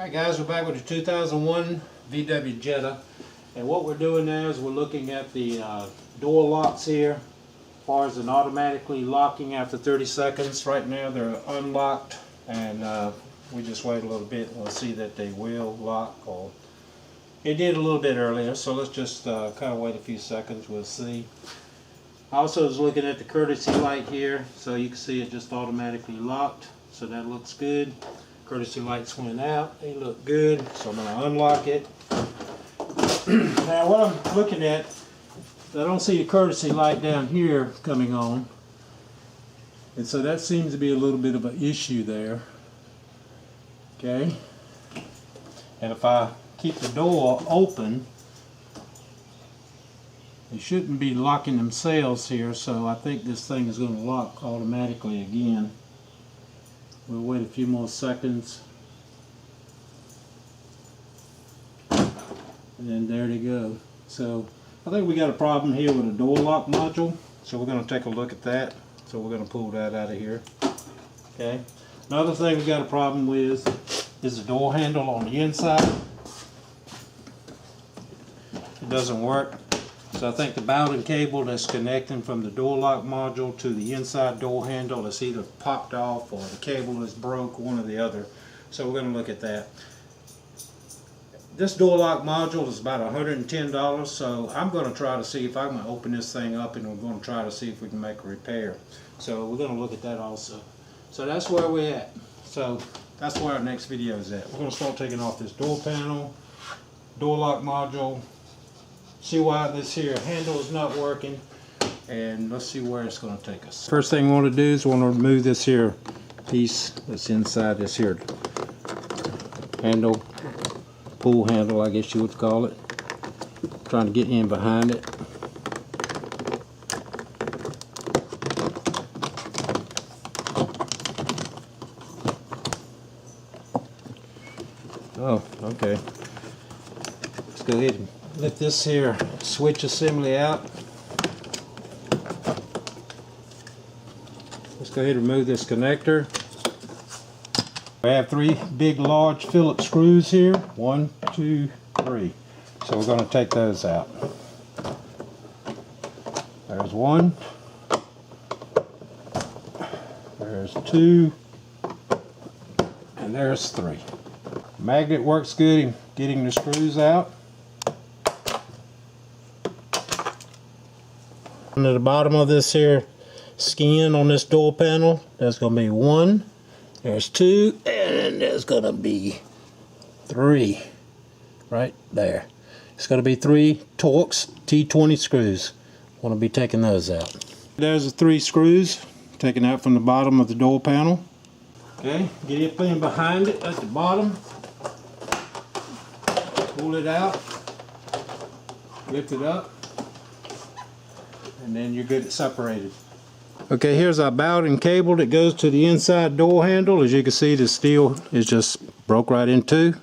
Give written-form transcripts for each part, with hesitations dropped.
Alright guys, we're back with the 2001 VW Jetta, and what we're doing now is we're looking at the door locks here as far as an automatically locking after 30 seconds. Right now they're unlocked, and we just wait a little bit and we'll see that they will lock, or it did a little bit earlier, so let's just kind of wait a few seconds, we'll see. I also was looking at the courtesy light here, so you can see it just automatically locked, so that looks good. Courtesy lights went out, they look good, so I'm going to unlock it. Now what I'm looking at, I don't see the courtesy light down here coming on, and so that seems to be a little bit of an issue there. Okay, and if I keep the door open, they shouldn't be locking themselves here, so I think this thing is going to lock automatically again. We'll wait a few more seconds, and then there they go. So I think we got a problem here with a door lock module, so we're going to take a look at that. So we're going to pull that out of here. Okay. Another thing we got a problem with is the door handle on the inside. It doesn't work. So I think the Bowden cable that's connecting from the door lock module to the inside door handle is either popped off or the cable is broke, one or the other. So we're going to look at that. This door lock module is about $110, so I'm going to try to see if I can open this thing up, and we're going to try to see if we can make a repair. So we're going to look at that also. So that's where we're at. So that's where our next video is at. We're going to start taking off this door panel, door lock module, see why this here handle is not working, and let's see where it's going to take us. First thing we want to do is we want to remove this here piece that's inside this here handle, pull handle I guess you would call it. Trying to get in behind it. Oh, okay. Let's go ahead and lift this here switch assembly out. Let's go ahead and remove this connector. I have three big large Phillips screws here. 1, 2, 3. So we're going to take those out. There's 1. There's 2. And there's 3. Magnet works good in getting the screws out. At the bottom of this here skin on this door panel, there's going to be 1, there's 2, and there's going to be 3 right there. It's going to be 3 Torx T20 screws. Want to be taking those out. There's the 3 screws taken out from the bottom of the door panel. Okay, get it in behind it at the bottom, pull it out, lift it up, and then you're good, separated. Okay, here's our Bowden cable that goes to the inside door handle. As you can see, the steel is just broke right in two.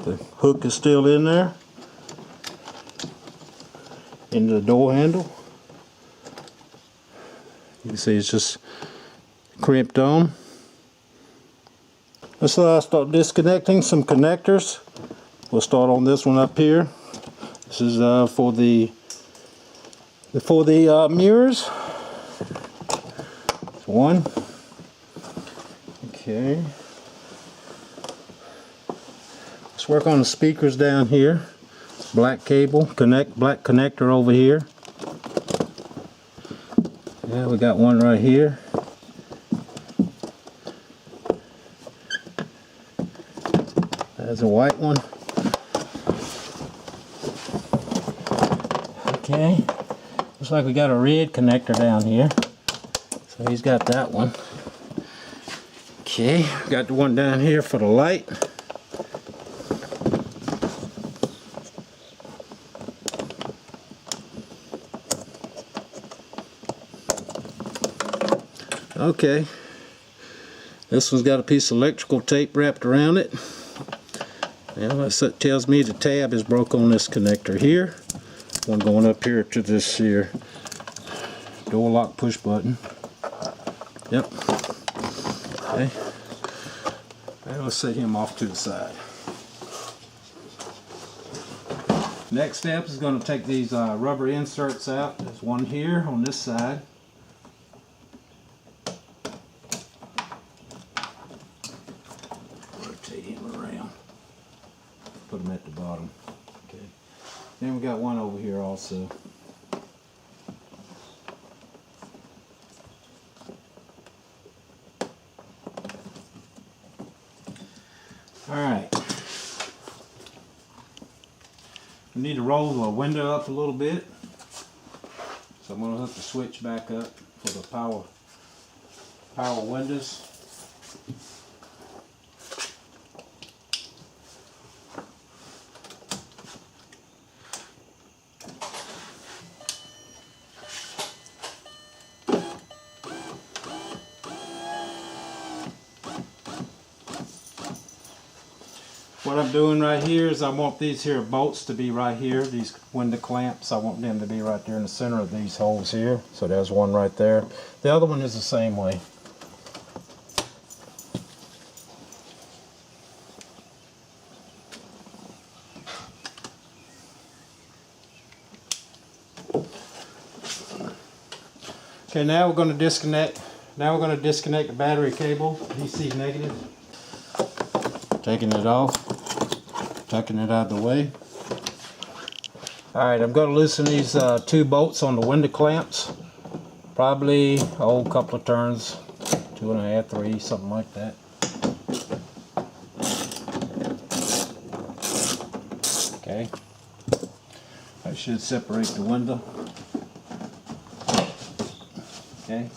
The hook is still in there, into the door handle. You can see it's just crimped on. Let's start disconnecting some connectors. We'll start on this one up here. This is for the mirrors. One. Okay. Let's work on the speakers down here. Black cable, black connector over here. Yeah, we got one right here. There's a white one. Okay. Looks like we got a red connector down here. So he's got that one. Okay, got the one down here for the light. Okay, this one's got a piece of electrical tape wrapped around it. Now that tells me the tab is broke on this connector here. One going up here to this here door lock push button. Yep. Okay. let's set him off to the side. Next step is going to take these rubber inserts out. There's one here on this side. Rotate him around. Put them at the bottom. Okay. Then we got one over here also. Alright. We need to roll the window up a little bit. So I'm going to hook the switch back up for the power windows. What I'm doing right here is I want these here bolts to be right here, these window clamps. I want them to be right there in the center of these holes here. So there's one right there. The other one is the same way. Okay, now we're going to disconnect. Now we're going to disconnect the battery cable, DC negative. Taking it off, tucking it out of the way. Alright, I'm going to loosen these two bolts on the window clamps. Probably a couple of turns, 2.5, 3, something like that. Okay, that should separate the window. Okay.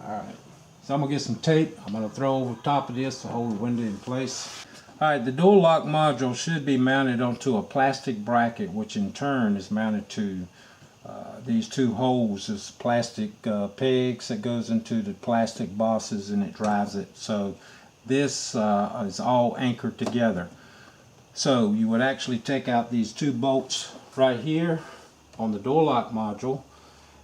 Alright, so I'm going to get some tape. I'm going to throw over the top of this to hold the window in place. Alright, the door lock module should be mounted onto a plastic bracket, which in turn is mounted to these two holes. There's plastic pegs that goes into the plastic bosses and it drives it. So this is all anchored together. So you would actually take out these two bolts right here on the door lock module.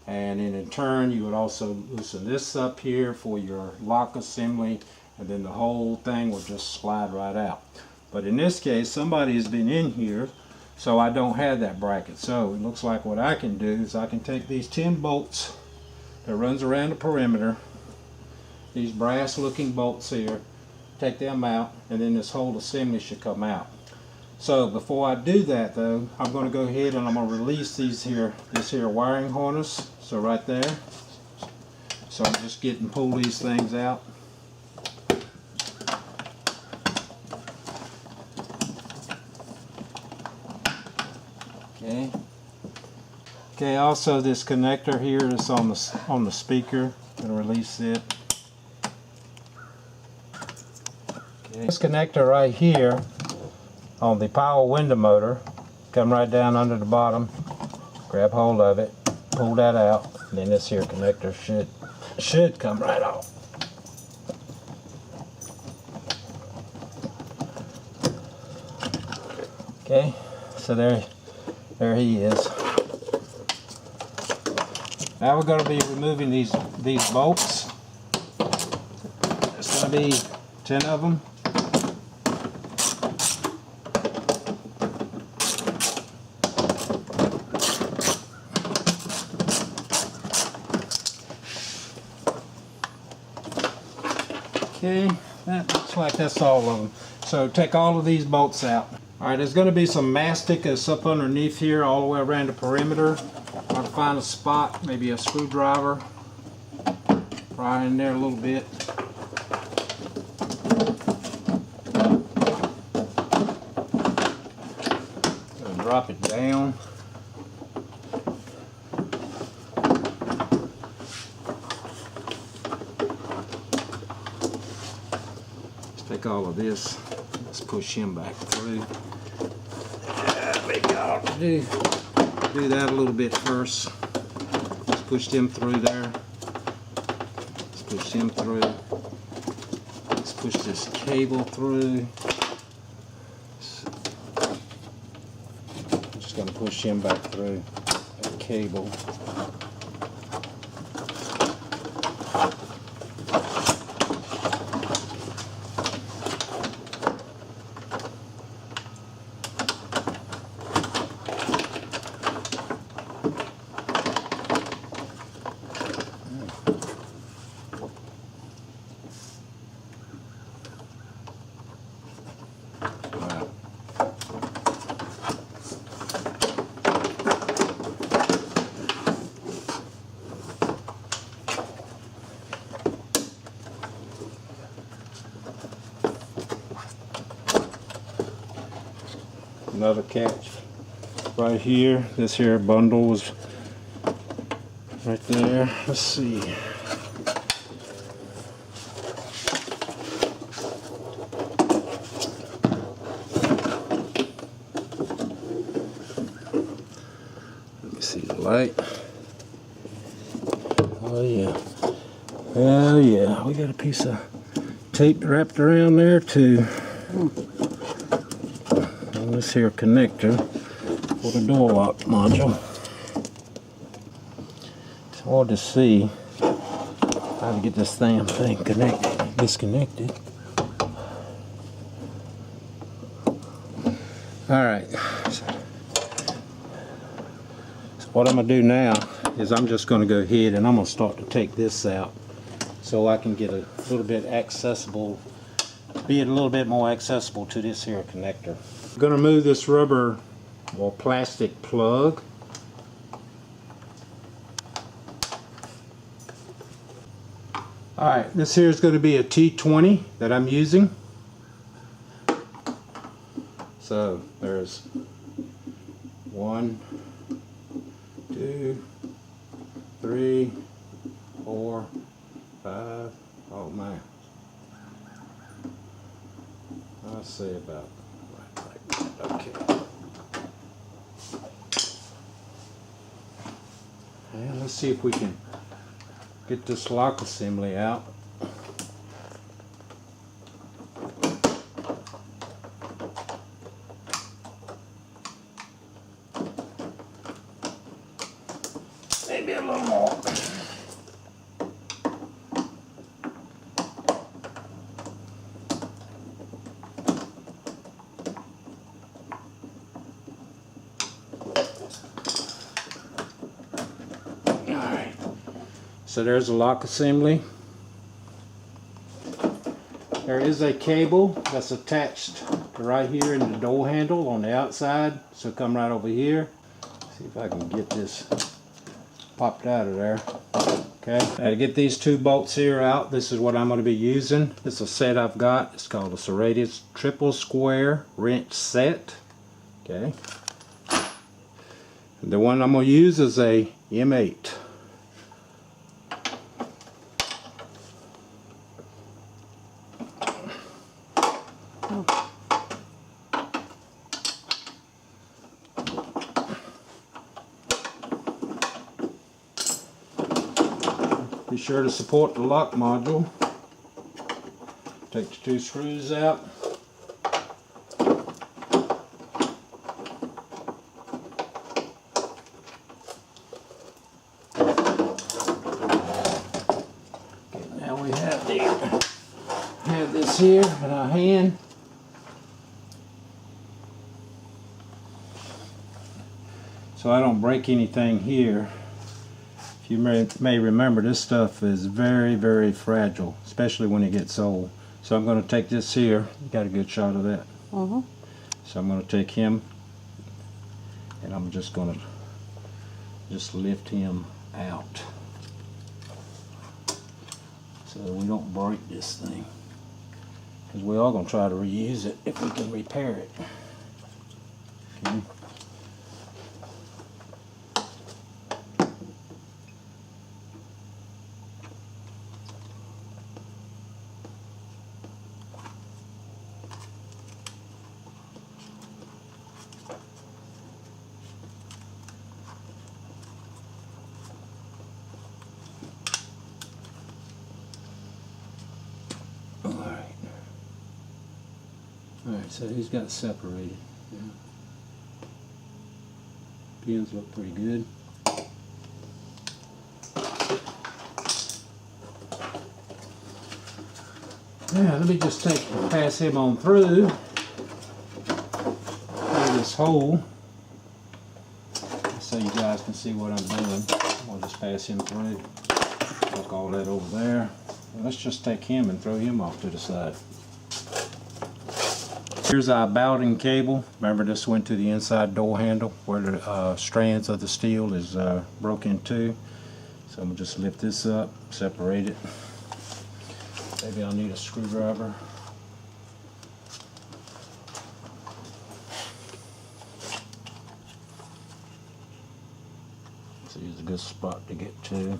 And then in turn you would also loosen this up here for your lock assembly, and then the whole thing will just slide right out. But in this case somebody has been in here, so I don't have that bracket. So it looks like what I can do is I can take these 10 bolts that runs around the perimeter, these brass looking bolts here, take them out, and then this whole assembly should come out. So before I do that though, I'm going to go ahead and I'm going to release this here wiring harness. So right there. So I'm just pull these things out. Okay. Okay, also this connector here is on the speaker. I'm going to release it. Okay. This connector right here on the power window motor, come right down under the bottom, grab hold of it, pull that out, and then this here connector should come right off. Okay, so there he is. Now we're going to be removing these bolts. There's going to be 10 of them. Okay, that looks like that's all of them. So take all of these bolts out. Alright, there's going to be some mastic that's up underneath here all the way around the perimeter. I'll find a spot, maybe a screwdriver, pry in there a little bit. Drop it down. Take all of this, let's push him back through. Maybe I ought to do that a little bit first. Let's push him through there. Let's push him through. Let's push this cable through. I'm just going to push him back through that cable. Another catch right here. This here bundle was right there. Let's see. Let me see the light. Oh yeah. Oh yeah. We got a piece of tape wrapped around there too. This here connector for the door lock module. It's hard to see how to get this damn thing disconnected. Alright, so what I'm going to do now is I'm just going to go ahead and I'm going to start to take this out so I can get a little bit more accessible to this here connector. I'm going to remove this rubber or plastic plug. Alright, this here is going to be a T20 that I'm using. So there's 1, 2, 3, 4, 5, oh man. I'll say about okay. And let's see if we can get this lock assembly out. Maybe a little more. So there's a lock assembly. There is a cable that's attached to right here in the door handle on the outside. So come right over here. See if I can get this popped out of there. Okay. Now to get these 2 bolts here out, this is what I'm going to be using. This is a set I've got. It's called a serrated triple square wrench set. Okay. And the one I'm going to use is a M8. Be sure to support the lock module. Take the 2 screws out. Okay, now we have this here in our hand. So I don't break anything here. If you may remember, this stuff is very, very fragile, especially when it gets old. So I'm going to take this here. You got a good shot of that. So I'm going to take him, and I'm just going to lift him out, so that we don't break this thing. Because we are going to try to reuse it if we can repair it. Okay. Alright, so he's got separated. Yeah. Pins look pretty good. Now let me just pass him on through this hole so you guys can see what I'm doing. I'll just pass him through. Tuck all that over there. Let's just take him and throw him off to the side. Here's our bowding cable. Remember, this went to the inside door handle where the strands of the steel is broke in two. So I'm going to just lift this up, separate it. Maybe I'll need a screwdriver. This is a good spot to get to.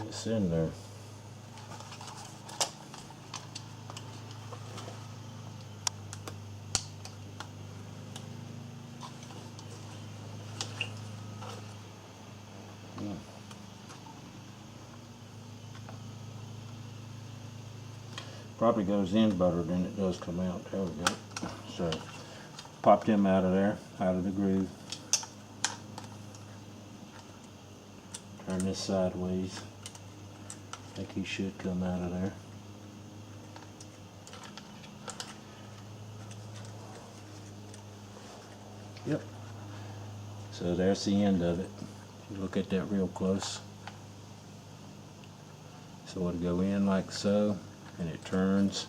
It's in there. Probably goes in better than it does come out. There we go. So pop them out of there, out of the groove. Turn this sideways. I think he should come out of there. Yep. So there's the end of it. If you look at that real close. So it'll go in like so, and it turns,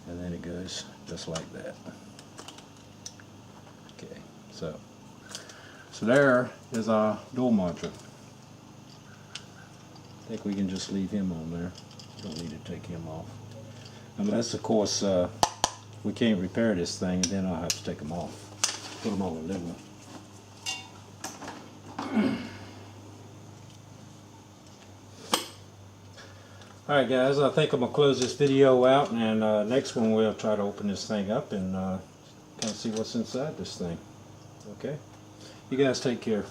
and then it goes just like that. Okay, so there is our door module. I think we can just leave him on there. Don't need to take him off. Unless, of course, we can't repair this thing, and then I'll have to take them off. Put them on the new one. Alright guys, I think I'm going to close this video out, and next one we'll try to open this thing up and kind of see what's inside this thing. Okay? You guys take care.